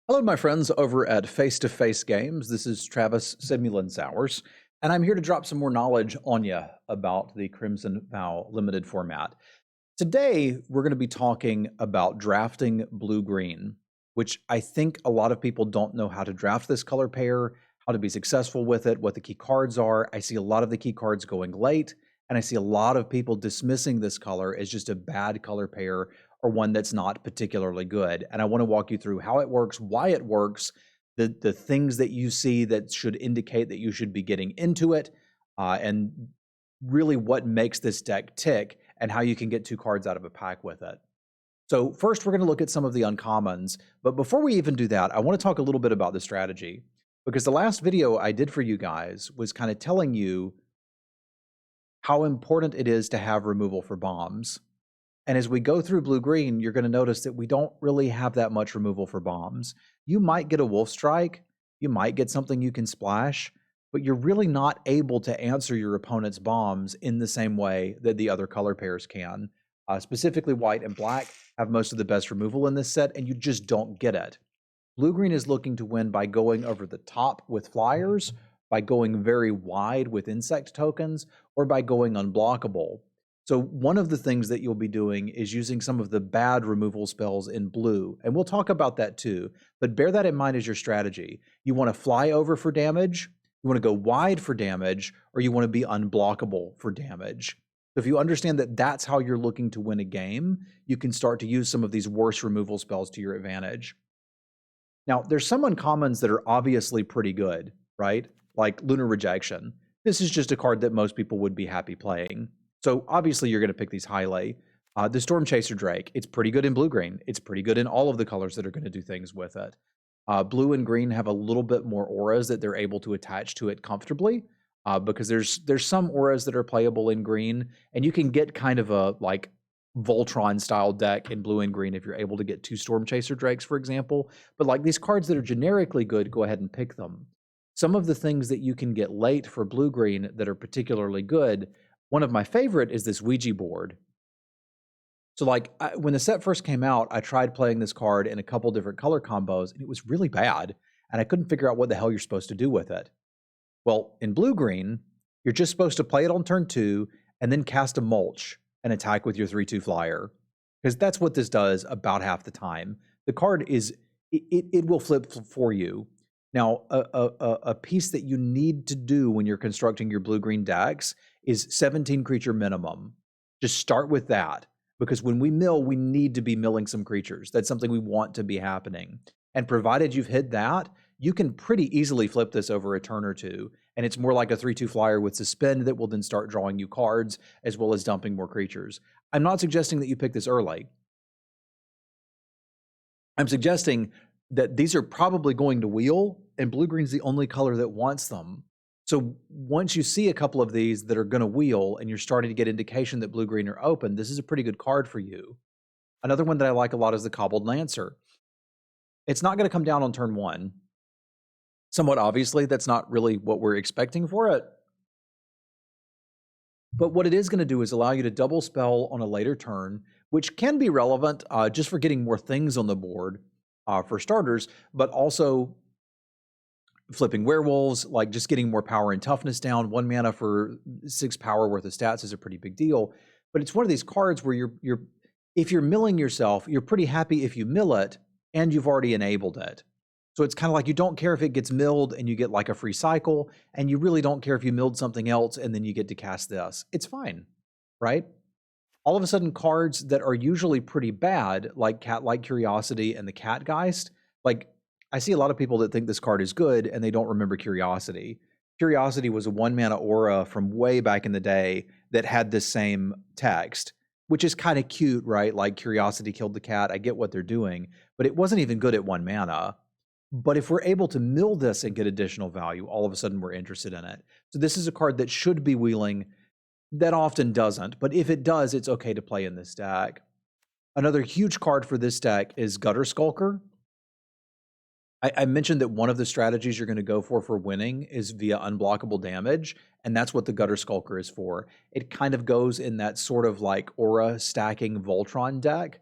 Hello, my friends over at Face to Face Games. This is Travis Simulin Sowers, and I'm here to drop some more knowledge on you about the Crimson Vow limited format. Today, we're going to be talking about drafting blue-green, which I think a lot of people don't know how to draft this color pair, how to be successful with it, what the key cards are. I see a lot of the key cards going late, and I see a lot of people dismissing this color as just a bad color pair or one that's not particularly good. And I want to walk you through how it works, why it works, the things that you see that should indicate that you should be getting into it, and really what makes this deck tick and how you can get 2 cards out of a pack with it. So first, we're going to look at some of the uncommons. But before we even do that, I want to talk a little bit about the strategy, because the last video I did for you guys was kind of telling you how important it is to have removal for bombs. And as we go through blue-green, you're going to notice that we don't really have that much removal for bombs. You might get a Wolf Strike, you might get something you can splash, but you're really not able to answer your opponent's bombs in the same way that the other color pairs can. Specifically, white and black have most of the best removal in this set, and you just don't get it. Blue-green is looking to win by going over the top with flyers, by going very wide with insect tokens, or by going unblockable. So one of the things that you'll be doing is using some of the bad removal spells in blue, and we'll talk about that too, but bear that in mind as your strategy. You want to fly over for damage, you want to go wide for damage, or you want to be unblockable for damage. So if you understand that that's how you're looking to win a game, you can start to use some of these worse removal spells to your advantage. Now, there's some uncommons that are obviously pretty good, right? Like Lunar Rejection. This is just a card that most people would be happy playing. So obviously you're going to pick these highly. The Storm Chaser Drake, it's pretty good in blue-green. It's pretty good in all of the colors that are going to do things with it. Blue and green have a little bit more auras that they're able to attach to it comfortably, because there's some auras that are playable in green, and you can get kind of a like Voltron style deck in blue and green if you're able to get 2 Storm Chaser Drakes, for example. But like these cards that are generically good, go ahead and pick them. Some of the things that you can get late for blue-green that are particularly good, one of my favorite is this Ouija board. So like when the set first came out, I tried playing this card in a couple different color combos, and it was really bad, and I couldn't figure out what the hell you're supposed to do with it. Well, in blue-green, you're just supposed to play it on turn 2 and then cast a mulch and attack with your 3/2 flyer, because that's what this does about half the time. The card is, it will flip for you. Now, a piece that you need to do when you're constructing your blue-green decks is 17 creature minimum. Just start with that, because when we mill, we need to be milling some creatures. That's something we want to be happening. And provided you've hit that, you can pretty easily flip this over a turn or 2, and it's more like a 3/2 flyer with Suspend that will then start drawing you cards as well as dumping more creatures. I'm not suggesting that you pick this early. I'm suggesting that these are probably going to wheel, and blue-green's the only color that wants them. So once you see a couple of these that are going to wheel and you're starting to get indication that blue-green are open, this is a pretty good card for you. Another one that I like a lot is the Cobbled Lancer. It's not going to come down on turn 1. Somewhat obviously, that's not really what we're expecting for it. But what it is going to do is allow you to double spell on a later turn, which can be relevant just for getting more things on the board for starters, but also flipping werewolves, like just getting more power and toughness down. 1 mana for 6 power worth of stats is a pretty big deal. But it's one of these cards where if you're milling yourself, you're pretty happy if you mill it and you've already enabled it. So it's kind of like you don't care if it gets milled and you get like a free cycle, and you really don't care if you milled something else and then you get to cast this. It's fine, right? All of a sudden, cards that are usually pretty bad, like Cat-like Curiosity and the Catgeist, like I see a lot of people that think this card is good and they don't remember Curiosity. Curiosity was a 1 mana aura from way back in the day that had this same text, which is kind of cute, right? Like Curiosity killed the cat. I get what they're doing, but it wasn't even good at 1 mana. But if we're able to mill this and get additional value, all of a sudden we're interested in it. So this is a card that should be wheeling. That often doesn't, but if it does, it's okay to play in this deck. Another huge card for this deck is Gutter Skulker. I mentioned that one of the strategies you're going to go for winning is via unblockable damage, and that's what the Gutter Skulker is for. It kind of goes in that sort of like aura stacking Voltron deck,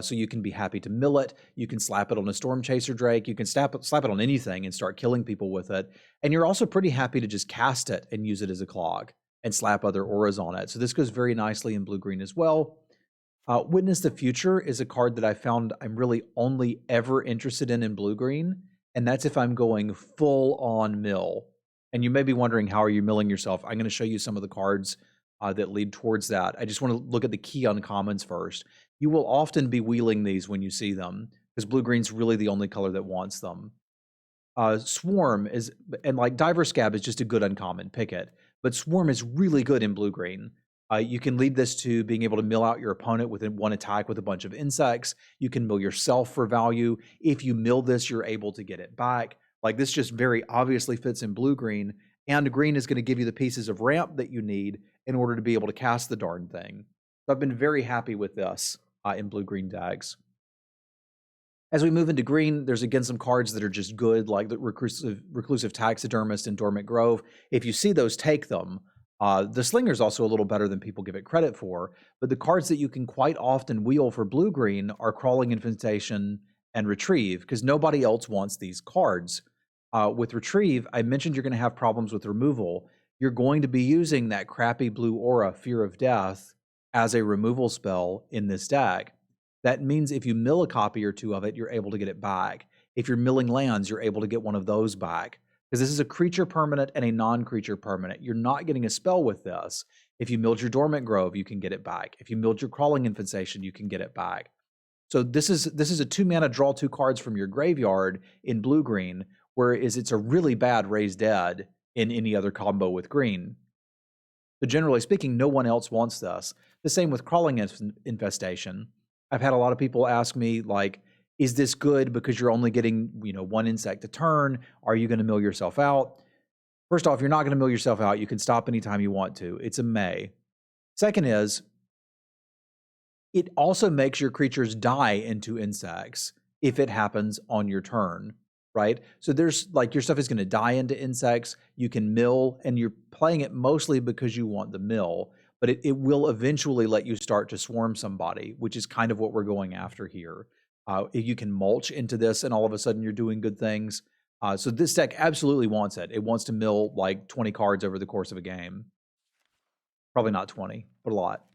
So you can be happy to mill it. You can slap it on a Storm Chaser Drake. You can slap it on anything and start killing people with it. And you're also pretty happy to just cast it and use it as a clog and slap other auras on it. So this goes very nicely in blue-green as well. Witness the Future is a card that I found I'm really only ever interested in blue-green, and that's if I'm going full-on mill. And you may be wondering, how are you milling yourself? I'm going to show you some of the cards that lead towards that. I just want to look at the key uncommons first. You will often be wheeling these when you see them, because blue-green's really the only color that wants them. Swarm is, and like Diver Scab is just a good uncommon, pick it. But Swarm is really good in blue-green. You can lead this to being able to mill out your opponent within one attack with a bunch of insects. You can mill yourself for value. If you mill this, you're able to get it back. Like, this just very obviously fits in blue-green, and green is going to give you the pieces of ramp that you need in order to be able to cast the darn thing. So I've been very happy with this in blue-green decks. As we move into green, there's again some cards that are just good, like the Reclusive Taxidermist and Dormant Grove. If you see those, take them. The Slinger is also a little better than people give it credit for, but the cards that you can quite often wheel for blue-green are Crawling Infestation and Retrieve, because nobody else wants these cards. With Retrieve, I mentioned you're going to have problems with removal. You're going to be using that crappy blue aura, Fear of Death, as a removal spell in this deck. That means if you mill a copy or two of it, you're able to get it back. If you're milling lands, you're able to get one of those back. Because this is a creature permanent and a non-creature permanent. You're not getting a spell with this. If you milled your Dormant Grove, you can get it back. If you milled your Crawling Infestation, you can get it back. So this is a 2-mana draw 2 cards from your graveyard in blue-green, whereas it's a really bad Raise Dead in any other combo with green. So generally speaking, no one else wants this. The same with Crawling Infestation. I've had a lot of people ask me, like, is this good because you're only getting, one insect a turn? Are you going to mill yourself out? First off, you're not going to mill yourself out. You can stop anytime you want to. It's a May. Second is, it also makes your creatures die into insects if it happens on your turn, right? So there's, like, your stuff is going to die into insects. You can mill, and you're playing it mostly because you want the mill, but it will eventually let you start to swarm somebody, which is kind of what we're going after here. You can mulch into this, and all of a sudden you're doing good things. So this deck absolutely wants it. It wants to mill like 20 cards over the course of a game. Probably not 20, but a lot.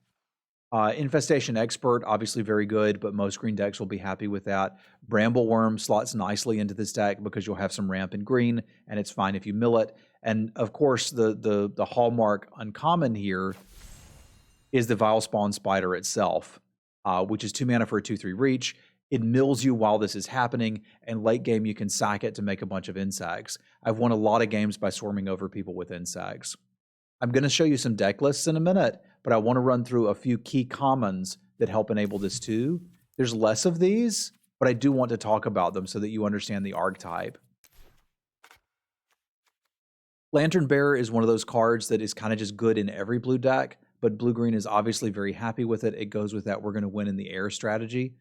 Infestation Expert, obviously very good, but most green decks will be happy with that. Brambleworm slots nicely into this deck because you'll have some ramp in green, and it's fine if you mill it. And of course, the hallmark uncommon here is the Vilespawn Spider itself, which is 2 mana for a 2/3 reach. It mills you while this is happening, and late game you can sack it to make a bunch of insects. I've won a lot of games by swarming over people with insects. I'm going to show you some deck lists in a minute, but I want to run through a few key commons that help enable this too. There's less of these, but I do want to talk about them so that you understand the archetype. Lantern Bearer is one of those cards that is kind of just good in every blue deck, but blue-green is obviously very happy with it. It goes with that we're going to win in the air strategy.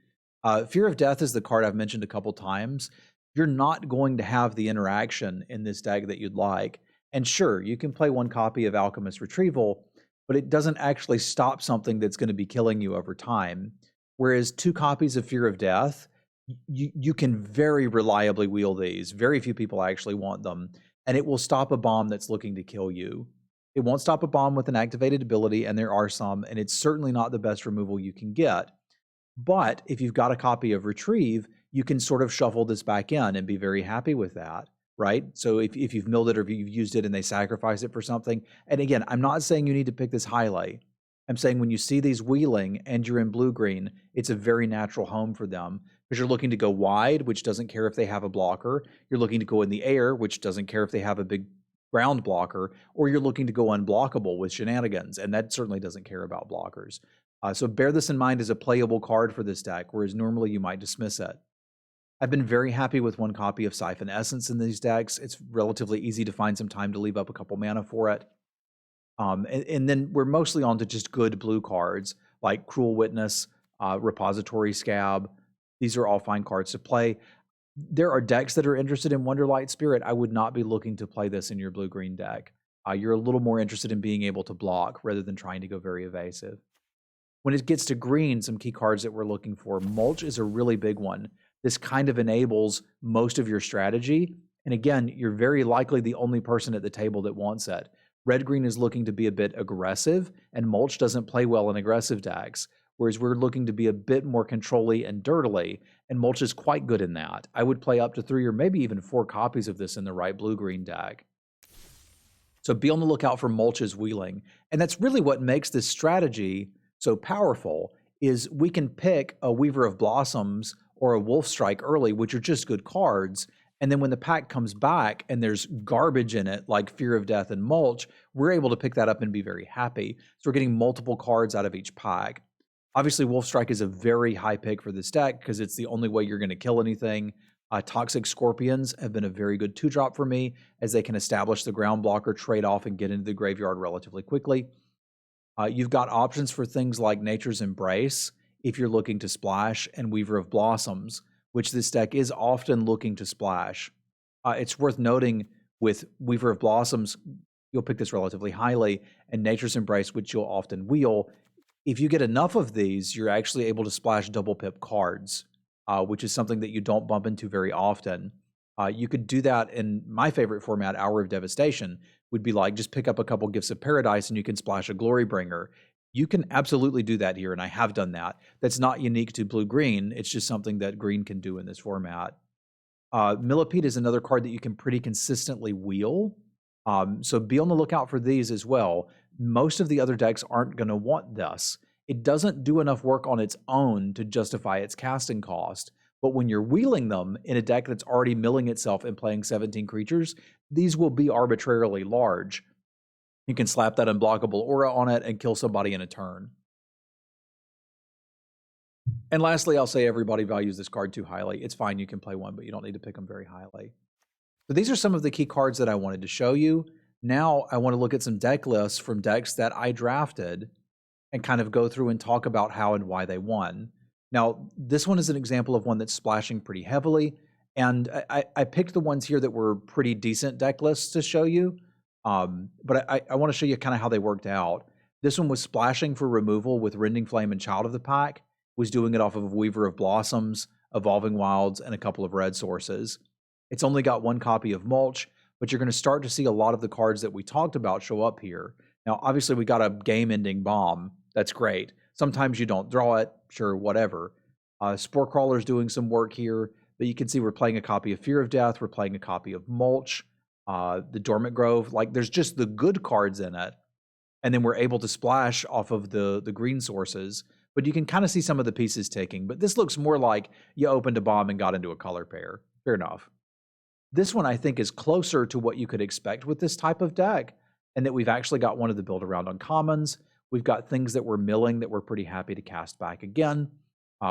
Fear of Death is the card I've mentioned a couple times. You're not going to have the interaction in this deck that you'd like. And sure, you can play one copy of Alchemist Retrieval, but it doesn't actually stop something that's going to be killing you over time. Whereas 2 copies of Fear of Death, you can very reliably wheel these. Very few people actually want them. And it will stop a bomb that's looking to kill you. It won't stop a bomb with an activated ability, and there are some, and it's certainly not the best removal you can get. But if you've got a copy of Retrieve, you can sort of shuffle this back in and be very happy with that, right? So if you've milled it or if you've used it and they sacrifice it for something, and again, I'm not saying you need to pick this highlight. I'm saying when you see these wheeling and you're in blue-green, it's a very natural home for them because you're looking to go wide, which doesn't care if they have a blocker. You're looking to go in the air, which doesn't care if they have a big ground blocker, or you're looking to go unblockable with shenanigans, and that certainly doesn't care about blockers. So bear this in mind as a playable card for this deck, whereas normally you might dismiss it. I've been very happy with one copy of Siphon Essence in these decks. It's relatively easy to find some time to leave up a couple mana for it. And then we're mostly on to just good blue cards like Cruel Witness, Repository Scab. These are all fine cards to play. There are decks that are interested in Wonderlight Spirit. I would not be looking to play this in your blue-green deck. You're a little more interested in being able to block rather than trying to go very evasive. When it gets to green, some key cards that we're looking for, mulch is a really big one. This kind of enables most of your strategy. And again, you're very likely the only person at the table that wants it. Red-green is looking to be a bit aggressive, and mulch doesn't play well in aggressive decks, whereas we're looking to be a bit more control-y and dirtily, and mulch is quite good in that. I would play up to 3 or maybe even 4 copies of this in the right blue-green deck. So be on the lookout for mulch's wheeling. And that's really what makes this strategy so powerful, is we can pick a Weaver of Blossoms or a Wolf Strike early, which are just good cards. And then when the pack comes back and there's garbage in it, like Fear of Death and Mulch, we're able to pick that up and be very happy. So we're getting multiple cards out of each pack. Obviously, Wolf Strike is a very high pick for this deck because it's the only way you're going to kill anything. Toxic Scorpions have been a very good 2-drop for me, as they can establish the ground blocker, trade off, and get into the graveyard relatively quickly. You've got options for things like Nature's Embrace if you're looking to splash, and Weaver of Blossoms, which this deck is often looking to splash. It's worth noting with Weaver of Blossoms, you'll pick this relatively highly, and Nature's Embrace, which you'll often wheel. If you get enough of these, you're actually able to splash double pip cards, which is something that you don't bump into very often. You could do that in my favorite format, Hour of Devastation, would be like just pick up a couple Gifts of Paradise and you can splash a Glorybringer. You can absolutely do that here, and I have done that. That's not unique to blue-green. It's just something that green can do in this format. Millipede is another card that you can pretty consistently wheel. So be on the lookout for these as well. Most of the other decks aren't going to want this. It doesn't do enough work on its own to justify its casting cost, but when you're wheeling them in a deck that's already milling itself and playing 17 creatures, these will be arbitrarily large. You can slap that unblockable aura on it and kill somebody in a turn. And lastly, I'll say everybody values this card too highly. It's fine, you can play one, but you don't need to pick them very highly. So these are some of the key cards that I wanted to show you. Now I want to look at some deck lists from decks that I drafted and kind of go through and talk about how and why they won. Now, this one is an example of one that's splashing pretty heavily, and I picked the ones here that were pretty decent deck lists to show you, but I want to show you kind of how they worked out. This one was splashing for removal with Rending Flame and Child of the Pack, was doing it off of Weaver of Blossoms, Evolving Wilds, and a couple of red sources. It's only got 1 copy of Mulch, but you're going to start to see a lot of the cards that we talked about show up here. Now, obviously, we got a game-ending bomb. That's great. Sometimes you don't draw it, sure, whatever. Spore Crawler's doing some work here, but you can see we're playing a copy of Fear of Death, we're playing a copy of Mulch, the Dormant Grove. Like, there's just the good cards in it, and then we're able to splash off of the green sources, but you can kind of see some of the pieces taking. But this looks more like you opened a bomb and got into a color pair. Fair enough. This one, I think, is closer to what you could expect with this type of deck, and that we've actually got one of the build-around uncommons. We've got things that we're milling that we're pretty happy to cast back again.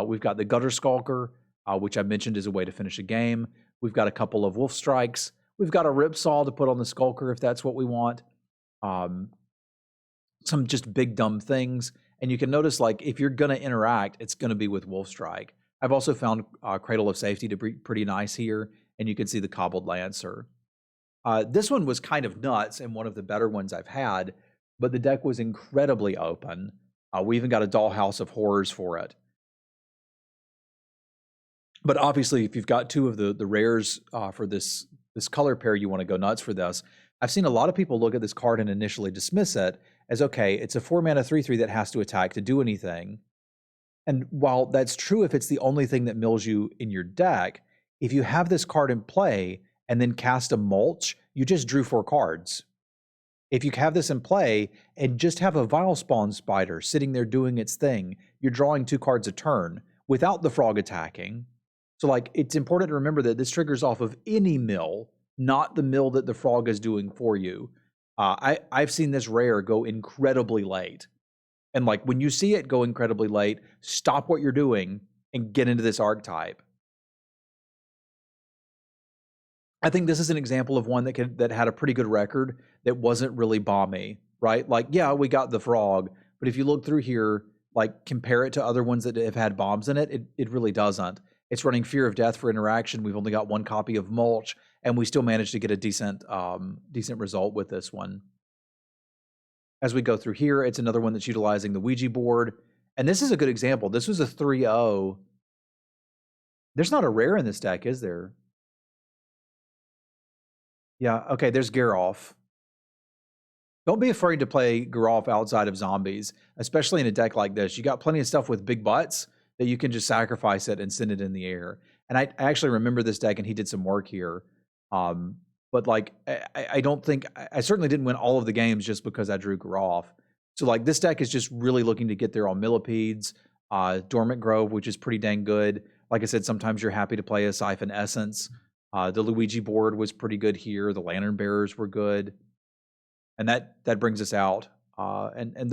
We've got the Gutter Skulker, which I mentioned is a way to finish a game. We've got a couple of Wolf Strikes. We've got a Ripsaw to put on the Skulker if that's what we want. Some just big dumb things. And you can notice, like, if you're going to interact, it's going to be with Wolf Strike. I've also found Cradle of Safety to be pretty nice here, and you can see the Cobbled Lancer. This one was kind of nuts and one of the better ones I've had, but the deck was incredibly open. We even got a Dollhouse of Horrors for it. But obviously, if you've got 2 of the rares for this color pair, you want to go nuts for this. I've seen a lot of people look at this card and initially dismiss it as, okay, it's a 4-mana 3/3 that has to attack to do anything. And while that's true if it's the only thing that mills you in your deck, if you have this card in play and then cast a Mulch, you just drew 4 cards. If you have this in play and just have a Vilespawn Spider sitting there doing its thing, you're drawing 2 cards a turn without the frog attacking. So, like, it's important to remember that this triggers off of any mill, not the mill that the frog is doing for you. I've seen this rare go incredibly late. And, like, when you see it go incredibly late, stop what you're doing and get into this archetype. I think this is an example of one that had a pretty good record that wasn't really bomby, right? Like, yeah, we got the frog, but if you look through here, like, compare it to other ones that have had bombs in it, it really doesn't. It's running Fear of Death for interaction. We've only got 1 copy of Mulch, and we still managed to get a decent result with this one. As we go through here, it's another one that's utilizing the Ouija board, And this is a good example. This was a 3-0. There's not a rare in this deck, is there? Yeah, okay, there's Geralf. Don't be afraid to play Geralf outside of zombies, especially in a deck like this. You got plenty of stuff with big butts that you can just sacrifice it and send it in the air. And I actually remember this deck, and he did some work here. Um, but like, I don't think I certainly didn't win all of the games just because I drew Geralf. So like, this deck is just really looking to get there on Millipedes, Dormant Grove, which is pretty dang good. Like I said, sometimes you're happy to play a Siphon Essence. The Luigi board was pretty good here. The Lantern Bearers were good. And that brings us out. And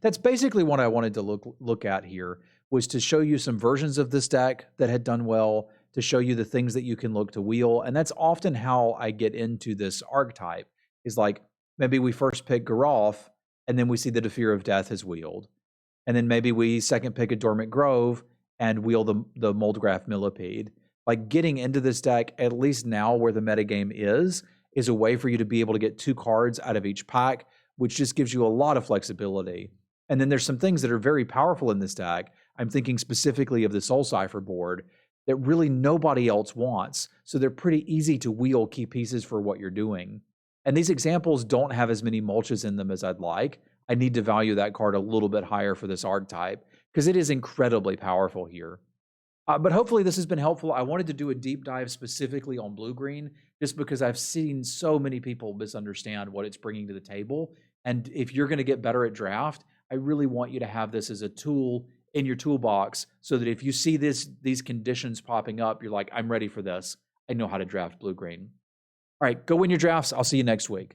that's basically what I wanted to look at here, was to show you some versions of this deck that had done well, to show you the things that you can look to wheel. And that's often how I get into this archetype, is like, maybe we first pick Geralf, and then we see the Fear of Death has wheeled. And then maybe we second pick a Dormant Grove and wheel the Moldgraph Millipede. Like, getting into this deck, at least now where the metagame is a way for you to be able to get 2 cards out of each pack, which just gives you a lot of flexibility. And then there's some things that are very powerful in this deck. I'm thinking specifically of the Soul Cipher board that really nobody else wants. So they're pretty easy to wheel key pieces for what you're doing. And these examples don't have as many mulches in them as I'd like. I need to value that card a little bit higher for this archetype, because it is incredibly powerful here. But hopefully this has been helpful. I wanted to do a deep dive specifically on blue-green, just because I've seen so many people misunderstand what it's bringing to the table. And if you're going to get better at draft, I really want you to have this as a tool in your toolbox, so that if you see these conditions popping up, you're like, I'm ready for this. I know how to draft blue-green. All right, go win your drafts. I'll see you next week.